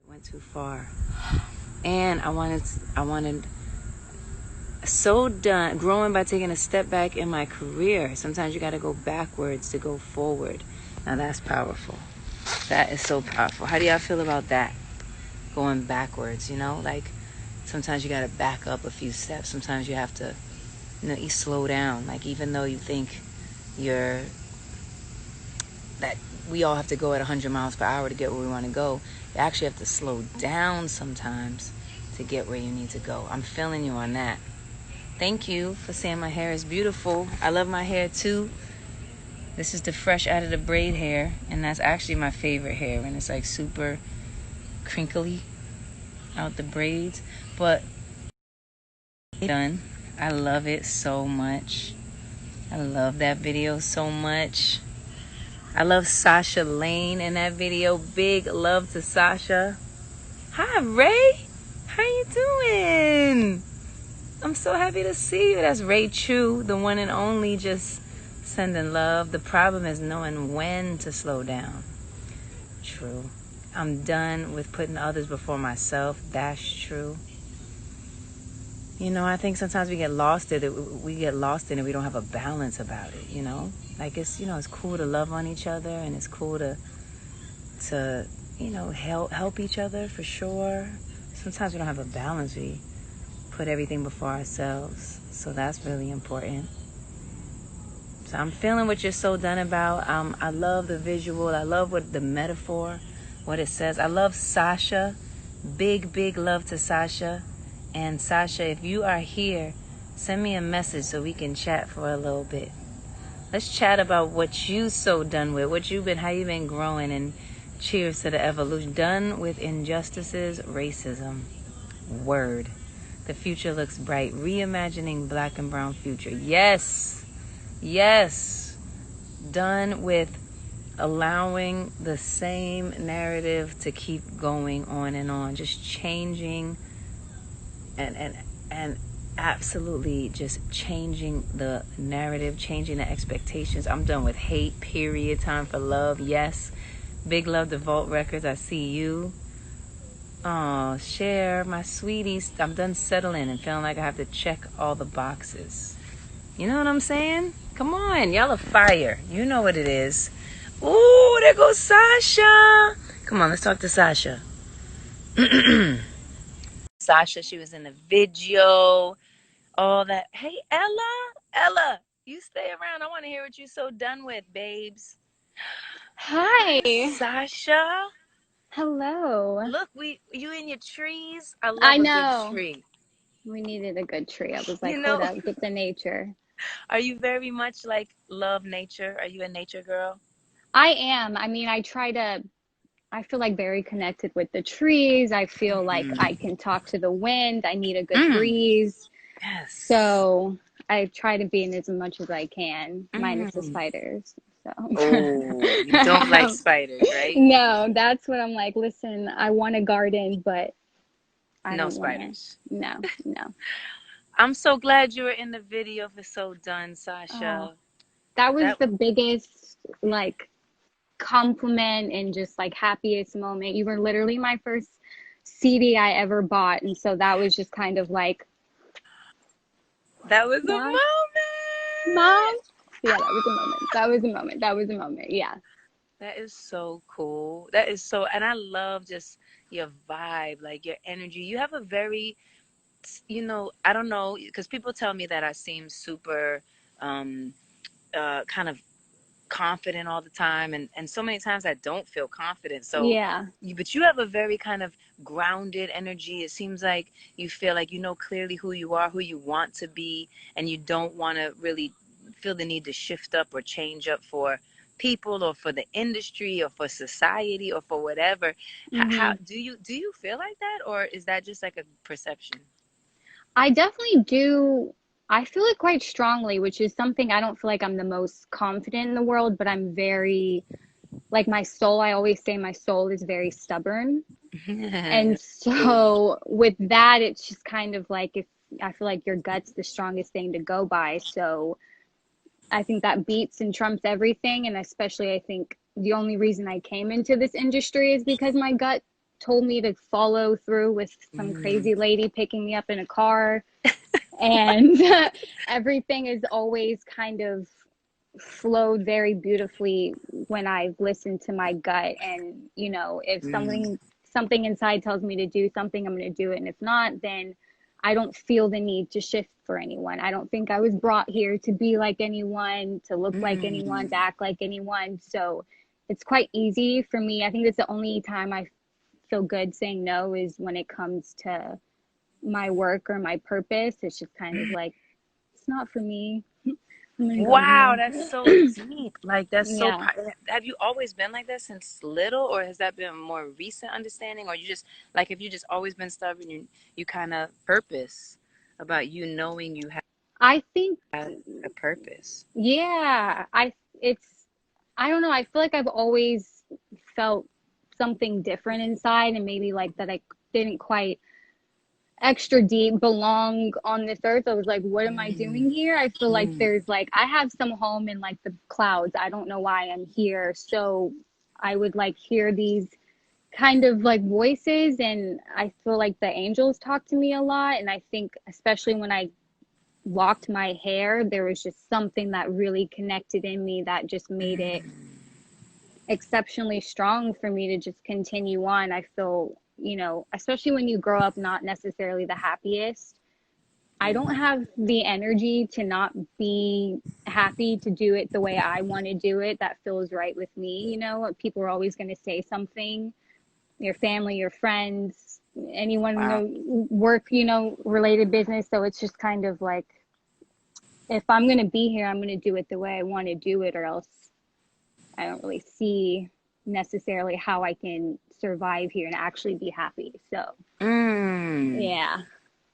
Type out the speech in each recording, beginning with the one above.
Went too far. And I wanted so done growing by taking a step back in my career. Sometimes you got to go backwards to go forward. Now that's powerful. That is so powerful. How do y'all feel about that? Going backwards, like sometimes you got to back up a few steps. Sometimes you have to, you slow down. Like even though you think that we all have to go at 100 miles per hour to get where we want to go, you actually have to slow down sometimes to get where you need to go. I'm feeling you on that. Thank you for saying my hair is beautiful. I love my hair too. This is the fresh out of the braid hair, and that's actually my favorite hair, and it's like super crinkly out the braids, but done. I love it so much. I love that video so much. I love Sasha Lane in that video. Big love to Sasha. Hi, Ray. How you doing? I'm so happy to see you. That's Ray Chu, the one and only, just sending love. The problem is knowing when to slow down. True. I'm done with putting others before myself. That's true. I think sometimes we get lost in it. We we don't have a balance about it, Like it's cool to love on each other, and it's cool to help each other for sure. Sometimes we don't have a balance. We put everything before ourselves. So that's really important. So I'm feeling what you're so done about. I love the visual. I love the metaphor, what it says. I love Sasha. Big love to Sasha. And Sasha, if you are here, send me a message so we can chat for a little bit. Let's chat about what you so done with, how you been growing, and cheers to the evolution. Done with injustices, racism. Word. The future looks bright. Reimagining black and brown future. Yes. Done with allowing the same narrative to keep going on and on. Just changing and absolutely just changing the narrative, changing the expectations. I'm done with hate, period. Time for love. Yes. Big love to Vault Records. I see you. Oh, Cher, my sweeties. I'm done settling and feeling like I have to check all the boxes. You know what I'm saying? Come on, y'all are fire. You know what it is. Ooh, there goes Sasha. Come on, let's talk to Sasha. Sasha, she was in the video. All that. Hey, Ella, you stay around. I want to hear what you're so done with, babes. Hi. Sasha. Hello. Look, you in your trees. I I love a good know. tree. We needed a good tree. I was You like, hold know, up, get the nature. are you very much like love nature? Are you a nature girl? I am. I mean, I feel like very connected with the trees. I feel like I Mm. can talk to the wind. I need a good Mm. breeze. Yes. So I try to be in as much as I can, minus the Mm. spiders. Oh, you don't like So spiders, right? no, that's what I'm like. Listen, I want a garden, but I No don't want to. spiders. No. I'm so glad you were in the video for So Done, Oh, Sasha. that was That the biggest, like, compliment and just like happiest moment. You were literally my first CD I ever bought. And so that was just kind of like, that was a mom, moment. mom. Yeah, that was a moment. That was a moment. That was a moment. Yeah. That is so cool. That is so, and I love just your vibe, like your energy. You have a very, I don't know, because people tell me that I seem super, um, kind of confident all the time, and so many times I don't feel confident. So, Yeah. but you have a very kind of grounded energy. It seems like you feel like you know clearly who you are, who you want to be, and you don't want to really feel the need to shift up or change up for people or for the industry or for society or for whatever. How Hmm. do you feel like that, or is that just like a perception? I definitely do. I feel it quite strongly, which is something I don't feel like I'm the most confident in the world, but I'm very, like my soul, I always say my soul is very stubborn. And Cool. so with that, it's just kind of like if I feel like your gut's the strongest thing to go by. So I think that beats and trumps everything. And especially I think the only reason I came into this industry is because my gut told me to follow through with some Mm, crazy lady picking me up in a car. And everything is always kind of flowed very beautifully when I've listened to my gut. And, you know, if mm, something inside tells me to do something, I'm going to do it. And if not, then I don't feel the need to shift for anyone. I don't think I was brought here to be like anyone, to look like anyone, to mm. act like anyone. So it's quite easy for me. I think that's the only time I feel good saying no is when it comes to my work or my purpose. It's just kind of like, it's not for me. I'm gonna go Wow, here. that's so deep. Like that's so. Yeah. Have you always been like that since little, or has that been a more recent understanding, or you just like have you just always been stubborn? You kind of purpose about you knowing you I think, have a purpose. yeah, it's, I don't know. I feel like I've always felt something different inside, and maybe like that I didn't quite extra deep belong on this earth. I was like, what am I Mm, doing here? I feel like mm, there's like, I have some home in like the clouds. I don't know why I'm here. So I would like hear these kind of like voices, and I feel like the angels talk to me a lot. And I think, especially when I locked my hair, there was just something that really connected in me that just made it exceptionally strong for me to just continue on. I feel, you know, especially when you grow up not necessarily the happiest, I don't mm. have the energy to not be happy to do it the way I want to do it. That feels right with me. You know, people are always going to say something, your family, your friends, anyone in Wow, the work, you know, related business. So it's just kind of like, if I'm going to be here, I'm going to do it the way I want to do it, or else I don't really see necessarily how I can survive here and actually be happy. So, mm. yeah,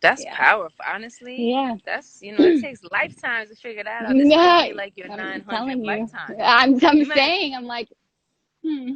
That's yeah, powerful. Honestly, yeah. that's it takes lifetimes to figure that out. This might Yeah, be like your I'm 900th telling you. lifetime. I'm You might saying, I'm like, hmm.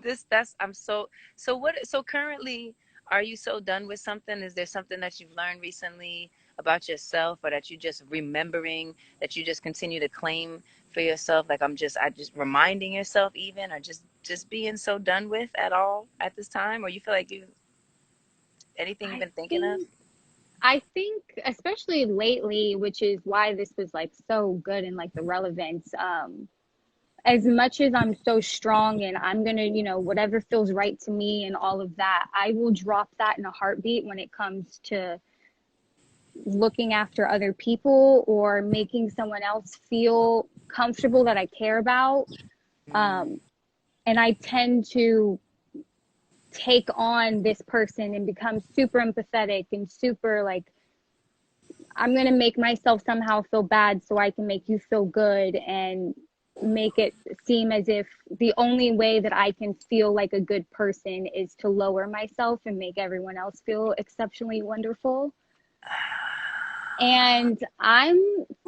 this that's I'm so so what so currently are you so done with something? Is there something that you've learned recently about yourself or that you just remembering that you just continue to claim for yourself? Like I just reminding yourself even or just being so done with at all at this time? Or you feel like you anything you've I been thinking of? think, I think, especially lately, which is why this was like so good and like the relevance. As much as I'm so strong and I'm gonna, you know, whatever feels right to me and all of that, I will drop that in a heartbeat when it comes to looking after other people or making someone else feel comfortable that I care about. Mm, Um, and I tend to take on this person and become super empathetic and super like, I'm going to make myself somehow feel bad so I can make you feel good, and make it seem as if the only way that I can feel like a good person is to lower myself and make everyone else feel exceptionally wonderful. And I'm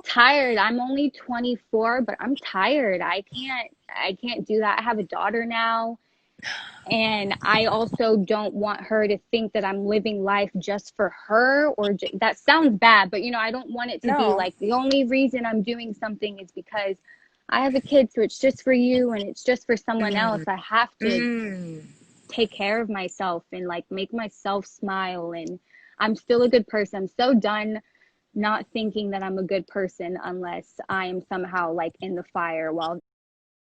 tired. I'm only 24, but I'm tired. I can't do that. I have a daughter now, and I also don't want her to think that I'm living life just for her, or that sounds bad, but you know, I don't want it to be no. like the only reason I'm doing something is because I have a kid, so it's just for you and it's just for someone else. Mm, I have to mm. take care of myself and like make myself smile, and I'm still a good person. I'm so done not thinking that I'm a good person unless I am somehow like in the fire while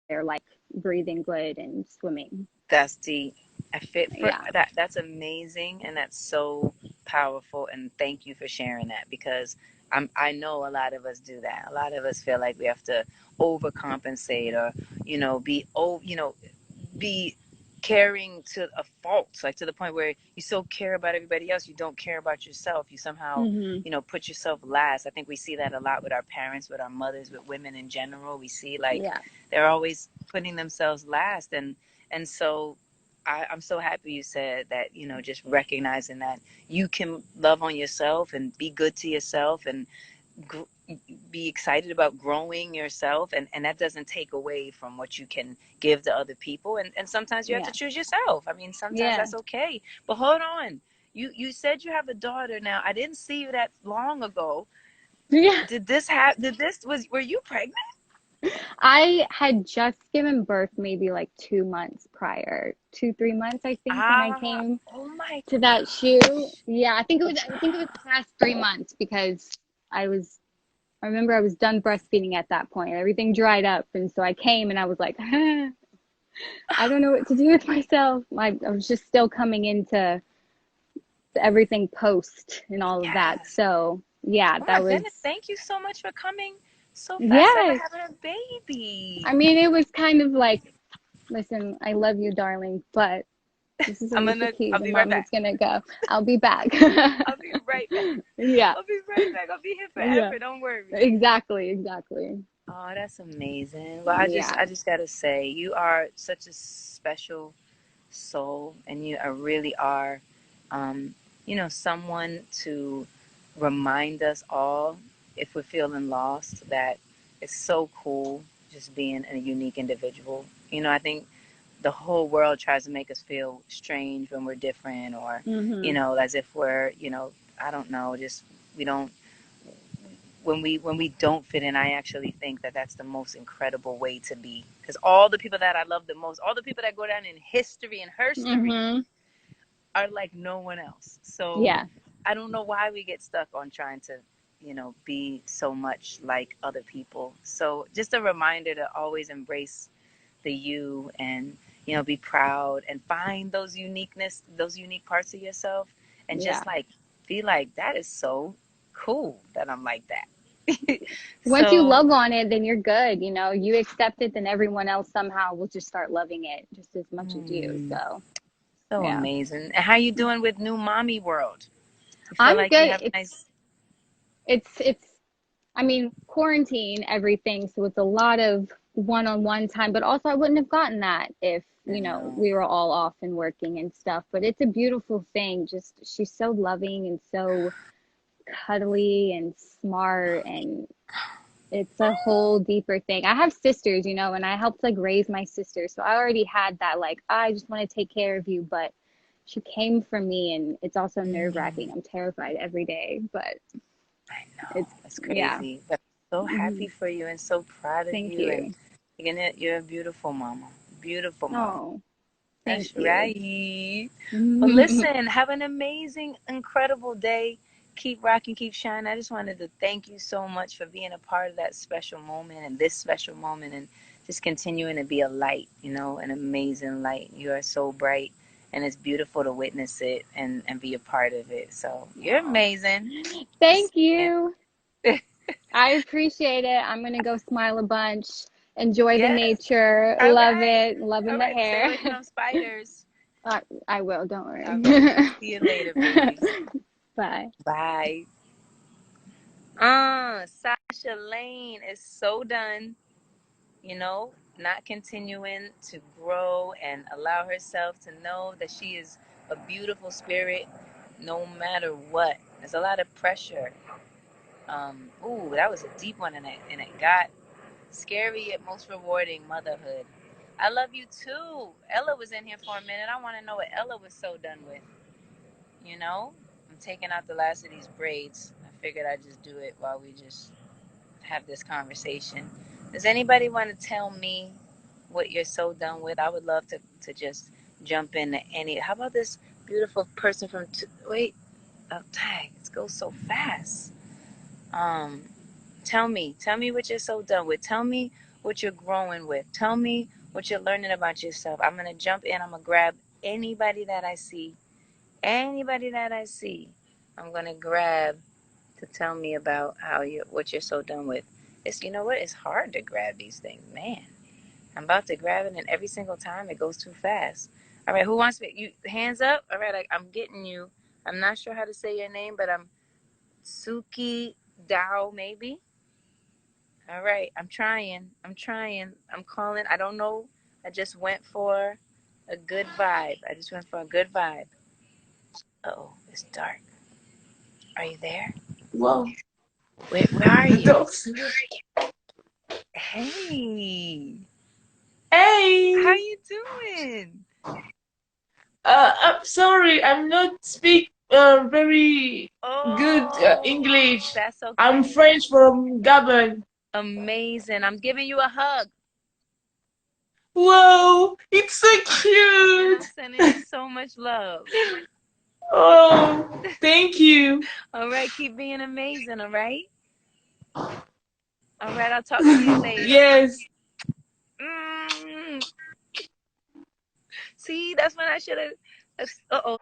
they're like breathing good and swimming. That's deep. I fit for Yeah. that. That's amazing, and that's so powerful. And thank you for sharing that because I know a lot of us do that. A lot of us feel like we have to overcompensate or be be caring to a fault, like to the point where you so care about everybody else, you don't care about yourself. You somehow Hmm. put yourself last. I think we see that a lot with our parents, with our mothers, with women in general. We see like Yeah. they're always putting themselves last, and so I'm so happy you said that, just recognizing that you can love on yourself and be good to yourself and gr- be excited about growing yourself, and that doesn't take away from what you can give to other people, and sometimes you have to Yeah. choose yourself. I mean, sometimes Yeah. that's okay. But hold on, you said you have a daughter now. I didn't see you that long ago. Yeah. Did this were you pregnant? I had just given birth maybe like 2 months prior, 2, 3 months, I think, when I Ah, came oh my to that shoe. gosh. Yeah, I think it was past 3 months because I was I remember I was done breastfeeding at that point. Everything dried up, and so I came and I was like, I don't know what to do with myself. I was just still coming into everything post and all of that. Yes. So yeah, Oh my that was goodness. Thank you so much for coming so fast after yes. having a baby. I mean, it was kind of like, listen, I love you, darling, but this is Alicia Keys, I'll and be right Mama's back. gonna go. I'll be back. I'll be right back. Yeah, I'll be right back. I'll be here yeah, forever. Don't worry. exactly, exactly. Oh, that's amazing. Well, Yeah, I just gotta say, you are such a special soul, and you really are, um, someone to remind us all if we're feeling lost that it's so cool just being a unique individual. I think the whole world tries to make us feel strange when we're different, or hmm, as if we're, I don't know, just we don't when we don't fit in. I actually think that that's the most incredible way to be, because all the people that I love the most, all the people that go down in history and herstory, hmm, are like no one else. So yeah, I don't know why we get stuck on trying to, be so much like other people. So just a reminder to always embrace the you, and be proud and find those unique parts of yourself, and yeah. just like feel like that is so cool that I'm like that. Once you So love on it, then you're good. You accept it, then everyone else somehow will just start loving it just as much as you. mm, So so yeah, amazing. And how you doing with new mommy world? You feel I'm like you good. have a nice. It's I mean, quarantine, everything, so it's a lot of one-on-one time, but also I wouldn't have gotten that if, I know. we were all off and working and stuff. But it's a beautiful thing. Just she's so loving and so cuddly and smart, and it's a whole deeper thing. I have sisters, and I helped like raise my sisters. So I already had that like, I just want to take care of you, but she came for me, and it's also nerve-wracking. Mm, I'm terrified every day, but I know. it's It's yeah. crazy. But I'm so Hmm. happy for you and so proud of Thank you. And you. you're a beautiful mama. Beautiful mama. Oh, thank That's you. right. Well, listen, have an amazing, incredible day. Keep rocking, keep shining. I just wanted to thank you so much for being a part of that special moment and this special moment, and just continuing to be a light, an amazing light. You are so bright, and it's beautiful to witness it and be a part of it. So you're Oh, amazing. thank Just saying. you. I appreciate it. I'm gonna go smile a bunch, enjoy the Yes. nature, All love right. it, loving All the right. Stay hair. away from those spiders. I will, don't All worry. right. See you later, baby. Bye. Bye. Sasha Lane is so done, not continuing to grow and allow herself to know that she is a beautiful spirit no matter what. There's a lot of pressure. Ooh, that was a deep one, and it got scary yet most rewarding. Motherhood. I love you too. Ella was in here for a minute. I want to know what Ella was so done with. You know, I'm taking out the last of these braids. I figured I'd just do it while we just have this conversation. Does anybody want to tell me what you're so done with? I would love to just jump into any. How about this beautiful person from? Wait, oh dang, it goes so fast. Um, tell me what you're so done with. Tell me what you're growing with. Tell me what you're learning about yourself. I'm gonna jump in. I'm gonna grab anybody that I see. Anybody that I see, I'm gonna grab to tell me about what you're so done with. It's you know what? It's hard to grab these things, man. I'm about to grab it, and every single time it goes too fast. All right, who wants me? You hands up. All right, I'm getting you. I'm not sure how to say your name, but I'm Suki Dao, maybe. All right, I'm trying. I'm trying. I'm calling. I don't know. I just went for a good vibe. I just went for a good vibe. Oh, it's dark. Are you there? Well, Where are the you? dogs. Hey, how Hey, you doing? I'm sorry, I'm not speak very good Oh, English. that's I'm okay. French from Gabon. Amazing. I'm giving you a hug. Whoa, it's so And I'm cute. sending you so much love. Oh, thank you. All right, keep being amazing, all right? All right, I'll talk to you later. Yes. Mm. See, that's when I should have. Uh oh.